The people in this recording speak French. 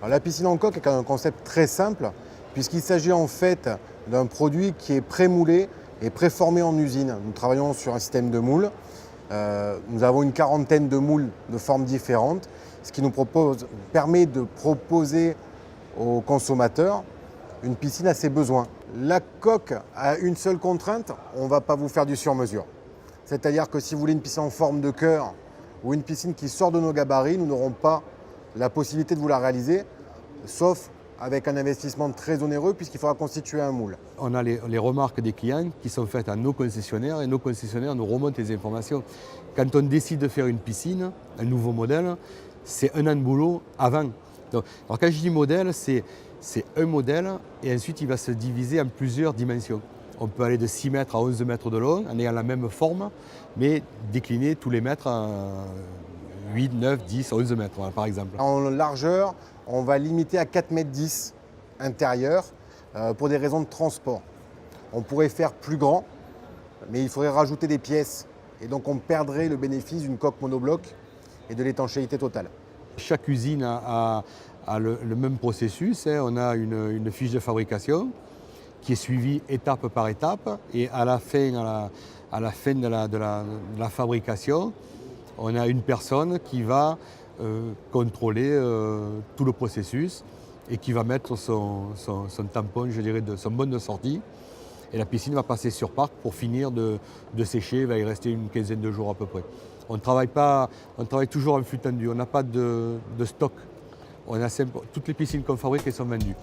Alors, la piscine en coque est un concept très simple, puisqu'il s'agit en fait d'un produit qui est pré-moulé et préformé en usine. Nous travaillons sur un système de moule. Nous avons une quarantaine de moules de formes différentes, ce qui nous permet de proposer aux consommateurs une piscine à ses besoins. La coque a une seule contrainte, on ne va pas vous faire du sur-mesure. C'est-à-dire que si vous voulez une piscine en forme de cœur ou une piscine qui sort de nos gabarits, nous n'aurons pas la possibilité de vous la réaliser, sauf avec un investissement très onéreux puisqu'il faudra constituer un moule. On a les remarques des clients qui sont faites à nos concessionnaires et nos concessionnaires nous remontent les informations. Quand on décide de faire une piscine, un nouveau modèle, c'est un an de boulot avant. Donc, alors quand je dis modèle, c'est un modèle et ensuite il va se diviser en plusieurs dimensions. On peut aller de 6 mètres à 11 mètres de long en ayant la même forme, mais décliner tous les mètres à 8, 9, 10, 11 mètres par exemple. En largeur, on va limiter à 4,10 m intérieur pour des raisons de transport. On pourrait faire plus grand, mais il faudrait rajouter des pièces et donc on perdrait le bénéfice d'une coque monobloc et de l'étanchéité totale. Chaque usine a le même processus, hein. On a une fiche de fabrication qui est suivie étape par étape et à la fin de la fabrication, on a une personne qui va contrôler tout le processus et qui va mettre son tampon, je dirais, son bon de sortie. Et la piscine va passer sur parc pour finir de sécher, il va y rester une quinzaine de jours à peu près. On travaille toujours en flux tendu, on n'a pas de stock. Toutes les piscines qu'on fabrique, elles sont vendues.